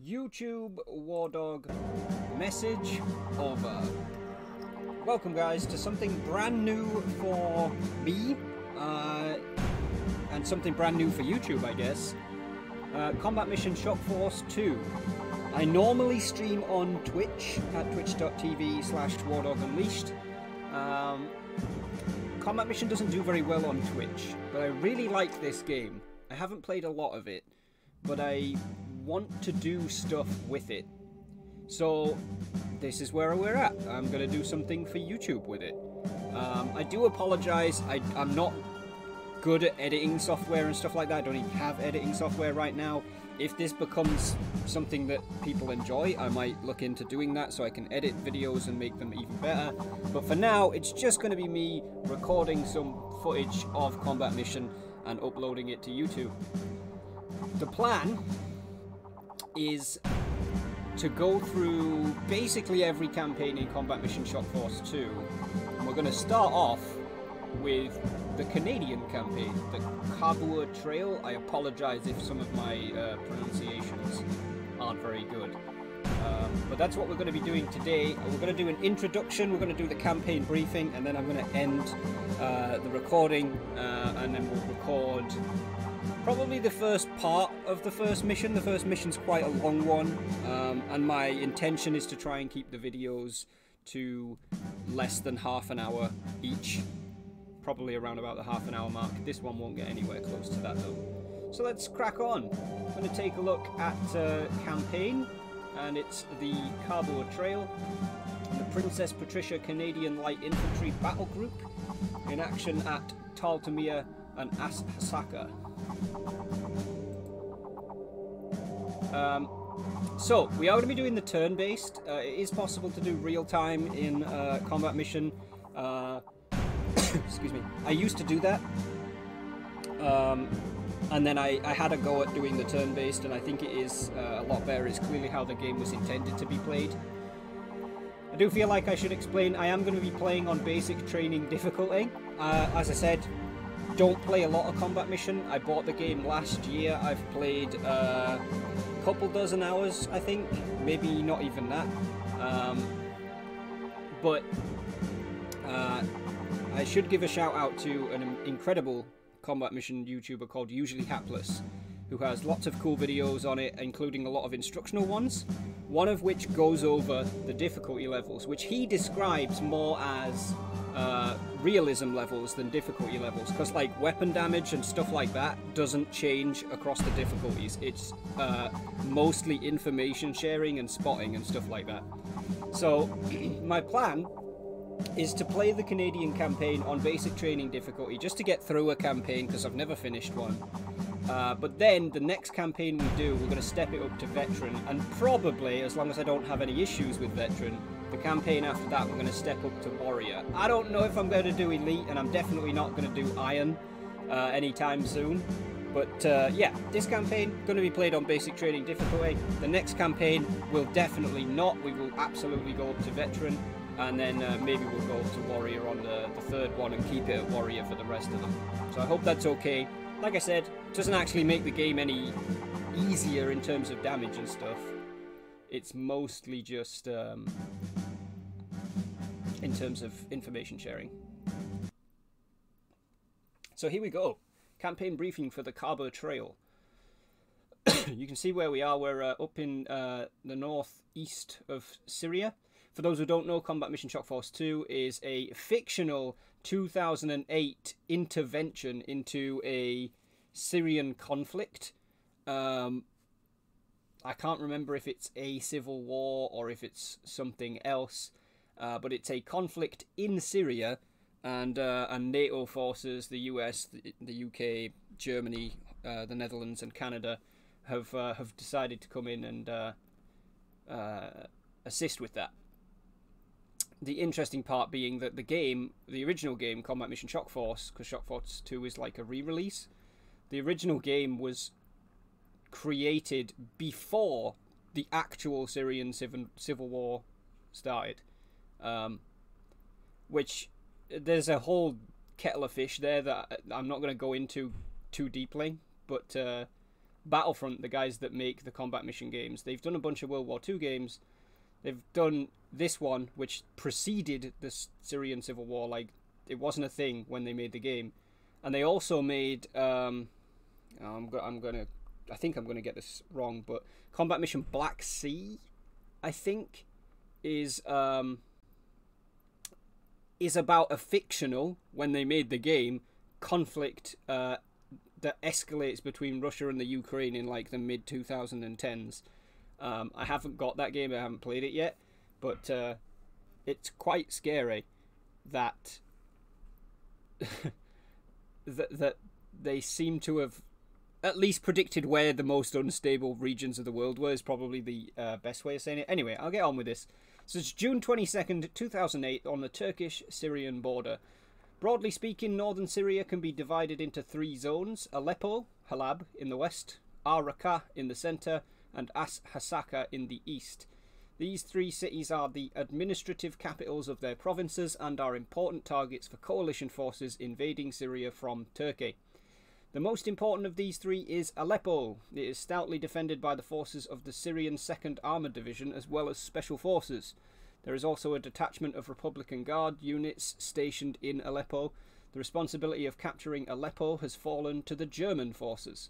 YouTube War Dog message over. Welcome guys to something brand new for me and something brand new for YouTube, I guess. Combat Mission Shock Force 2. I normally stream on Twitch at twitch.tv/WarDogUnleashed. Combat Mission doesn't do very well on Twitch, but I really like this game. I haven't played a lot of it, but I want to do stuff with it. So this is where we're at. I'm going to do something for YouTube with it. I do apologize. I'm not good at editing software and stuff like that. I don't even have editing software right now. If this becomes something that people enjoy, I might look into doing that so I can edit videos and make them even better. But for now, it's just going to be me recording some footage of Combat Mission and uploading it to YouTube. The plan is to go through basically every campaign in Combat Mission Shock Force 2. And we're going to start off with the Canadian campaign, the Khabour Trail. I apologize if some of my pronunciations aren't very good. But that's what we're going to be doing today. We're going to do an introduction, we're going to do the campaign briefing, and then I'm going to end the recording, and then we'll record probably the first part of the first mission. The first mission's quite a long one, and my intention is to try and keep the videos to less than half an hour each. Probably around about the half an hour mark. This one won't get anywhere close to that though. So let's crack on. I'm going to take a look at campaign, and it's the Khabour Trail, the Princess Patricia Canadian Light Infantry Battle Group in action at Taltamia and Asaka. So we are going to be doing the turn-based. It is possible to do real-time in Combat Mission. Excuse me. I used to do that, and then I had a go at doing the turn-based, and I think it is a lot better. It's clearly how the game was intended to be played. I do feel like I should explain, I am going to be playing on basic training difficulty. As I said, don't play a lot of Combat Mission. I bought the game last year. I've played a couple dozen hours, I think. Maybe not even that. But I should give a shout out to an incredible Combat Mission YouTuber called Usually Hapless, who has lots of cool videos on it, including a lot of instructional ones, one of which goes over the difficulty levels, which he describes more as realism levels than difficulty levels, because like weapon damage and stuff like that doesn't change across the difficulties. It's mostly information sharing and spotting and stuff like that. So my plan is to play the Canadian campaign on basic training difficulty just to get through a campaign, because I've never finished one. But then the next campaign we do, we're going to step it up to veteran, and probably, as long as I don't have any issues with veteran, the campaign after that we're going to step up to warrior. I don't know if I'm going to do elite, and I'm definitely not going to do iron anytime soon. But yeah, this campaign going to be played on basic training difficulty. The next campaign will definitely not. We will absolutely go up to veteran, and then maybe we'll go up to warrior on the third one and keep it at warrior for the rest of them. So I hope that's okay. Like I said, it doesn't actually make the game any easier in terms of damage and stuff. It's mostly just in terms of information sharing. So here we go. Campaign briefing for the Khabour Trail. You can see where we are. We're up in the northeast of Syria. For those who don't know, Combat Mission Shock Force 2 is a fictional 2008 intervention into a Syrian conflict. I can't remember if it's a civil war or if it's something else, but it's a conflict in Syria, and NATO forces, the US, the UK, Germany, the Netherlands, and Canada have decided to come in and assist with that. The interesting part being that the game, the original game, Combat Mission Shock Force, because Shock Force 2 is like a re-release, the original game was created before the actual Syrian civil war started. Which, there's a whole kettle of fish there that I'm not going to go into too deeply, but Battlefront, the guys that make the combat mission games. They've done a bunch of World War II games. They've done this one, which preceded the Syrian Civil War. Like, it wasn't a thing when they made the game. And they also made, I think I'm gonna get this wrong, but Combat Mission Black Sea, I think, is about a fictional, when they made the game, conflict that escalates between Russia and the Ukraine in like the mid 2010s. I haven't got that game, I haven't played it yet, but it's quite scary that that they seem to have at least predicted where the most unstable regions of the world were, is probably the best way of saying it. Anyway, I'll get on with this. So it's June 22nd, 2008, on the Turkish-Syrian border. Broadly speaking, northern Syria can be divided into 3 zones: Aleppo, Halab in the west, Ar-Raqqa in the centre, and As-Hasaka in the east. These 3 cities are the administrative capitals of their provinces and are important targets for coalition forces invading Syria from Turkey. The most important of these 3 is Aleppo. It is stoutly defended by the forces of the Syrian 2nd Armoured Division as well as special forces. There is also a detachment of Republican Guard units stationed in Aleppo. The responsibility of capturing Aleppo has fallen to the German forces.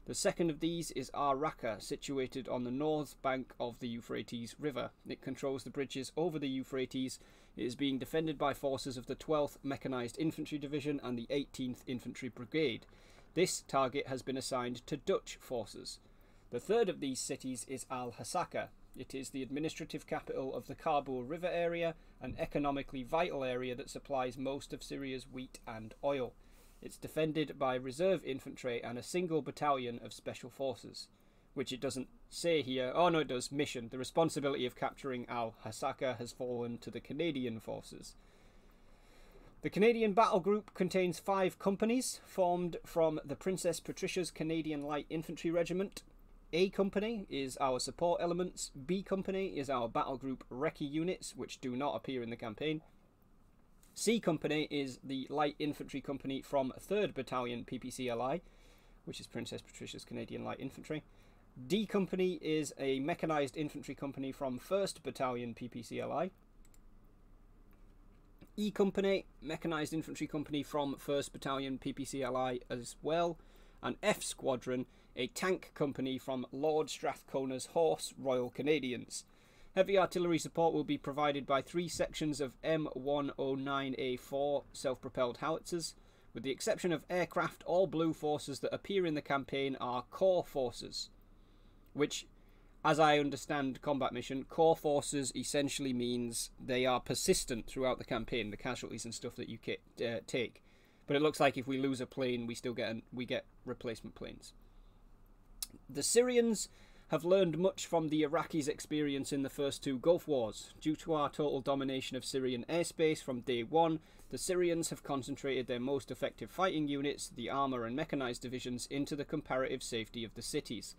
The second of these is Ar-Raqqa, situated on the north bank of the Euphrates River. It controls the bridges over the Euphrates. It is being defended by forces of the 12th Mechanized Infantry Division and the 18th Infantry Brigade. This target has been assigned to Dutch forces. The third of these cities is Al-Hasaka. It is the administrative capital of the Khabour River area, an economically vital area that supplies most of Syria's wheat and oil. It's defended by reserve infantry and a single battalion of special forces, which it doesn't say here. Oh no, it does. Mission. The responsibility of capturing Al-Hasaka has fallen to the Canadian forces. The Canadian Battle Group contains 5 companies formed from the Princess Patricia's Canadian Light Infantry Regiment. A Company is our support elements. B Company is our Battle Group recce units, which do not appear in the campaign. C Company is the Light Infantry Company from 3rd Battalion PPCLI, which is Princess Patricia's Canadian Light Infantry. D Company is a Mechanized Infantry Company from 1st Battalion PPCLI. E Company, Mechanized Infantry Company from 1st Battalion PPCLI as well. And F Squadron, a tank company from Lord Strathcona's Horse Royal Canadians. Heavy artillery support will be provided by 3 sections of M109A4 self-propelled howitzers. With the exception of aircraft, all blue forces that appear in the campaign are core forces, which, as I understand combat mission, core forces essentially means they are persistent throughout the campaign, the casualties and stuff that you take. But it looks like if we lose a plane, we get replacement planes. The Syrians have learned much from the Iraqis' experience in the first 2 Gulf Wars. Due to our total domination of Syrian airspace from day one, the Syrians have concentrated their most effective fighting units, the armour and mechanized divisions, into the comparative safety of the cities.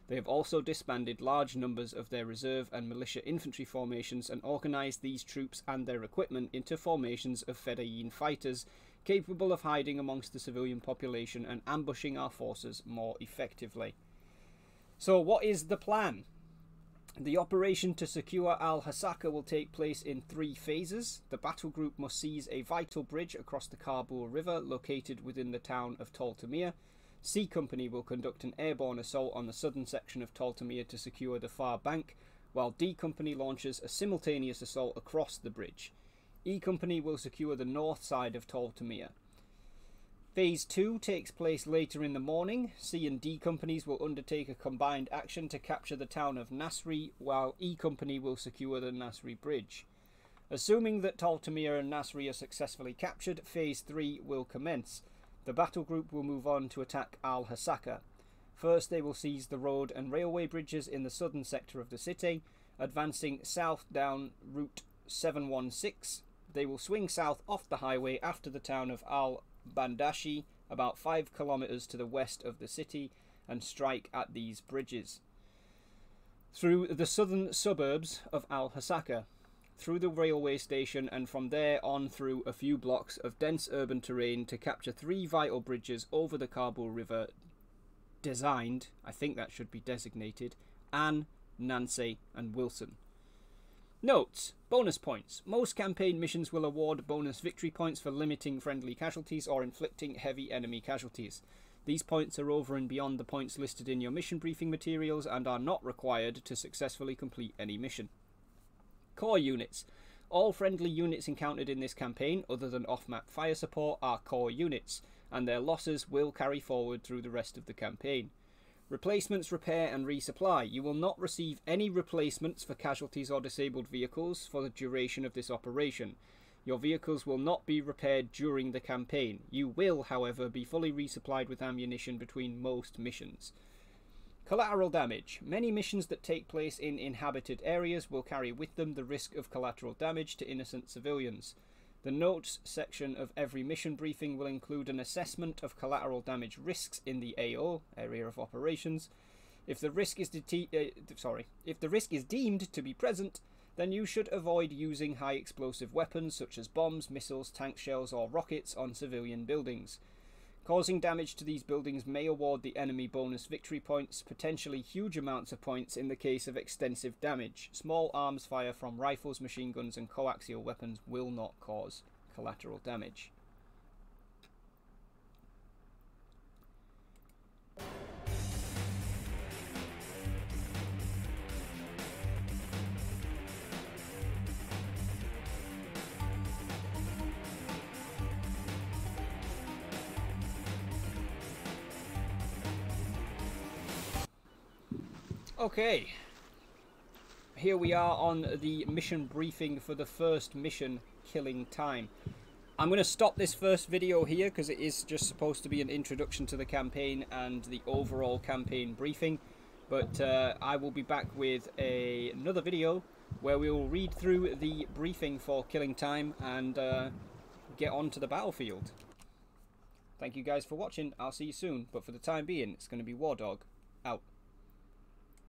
They have also disbanded large numbers of their reserve and militia infantry formations and organised these troops and their equipment into formations of Fedayeen fighters, capable of hiding amongst the civilian population and ambushing our forces more effectively. So what is the plan? The operation to secure Al-Hasaka will take place in 3 phases. The battle group must seize a vital bridge across the Khabour River located within the town of Taltamir. C Company will conduct an airborne assault on the southern section of Taltamir to secure the far bank, while D Company launches a simultaneous assault across the bridge. E Company will secure the north side of Taltamir. Phase 2 takes place later in the morning. C and D companies will undertake a combined action to capture the town of Nasri, while E Company will secure the Nasri Bridge. Assuming that Taltamir and Nasri are successfully captured, Phase 3 will commence. The battle group will move on to attack Al-Hasaka. First, they will seize the road and railway bridges in the southern sector of the city, advancing south down Route 716. They will swing south off the highway after the town of Al-Bandashi, about 5 kilometers to the west of the city, and strike at these bridges. Through the southern suburbs of Al-Hasaka, through the railway station, and from there on through a few blocks of dense urban terrain to capture 3 vital bridges over the Khabour River designed, I think that should be designated, Anne, Nancy, and Wilson. Notes. Bonus points. Most campaign missions will award bonus victory points for limiting friendly casualties or inflicting heavy enemy casualties. These points are over and beyond the points listed in your mission briefing materials and are not required to successfully complete any mission. Core units. All friendly units encountered in this campaign, other than off-map fire support, are core units, and their losses will carry forward through the rest of the campaign. Replacements, repair and resupply. You will not receive any replacements for casualties or disabled vehicles for the duration of this operation. Your vehicles will not be repaired during the campaign. You will, however, be fully resupplied with ammunition between most missions. Collateral damage. Many missions that take place in inhabited areas will carry with them the risk of collateral damage to innocent civilians. The notes section of every mission briefing will include an assessment of collateral damage risks in the AO, area of operations. If the risk is deemed to be present, then you should avoid using high explosive weapons such as bombs, missiles, tank shells or rockets on civilian buildings. Causing damage to these buildings may award the enemy bonus victory points, potentially huge amounts of points in the case of extensive damage. Small arms fire from rifles, machine guns and coaxial weapons will not cause collateral damage. Okay, here we are on the mission briefing for the first mission, Killing Time. I'm going to stop this first video here because it is just supposed to be an introduction to the campaign and the overall campaign briefing. But I will be back with another video where we will read through the briefing for Killing Time and get on to the battlefield. Thank you guys for watching. I'll see you soon, but for the time being, it's going to be War Dog out.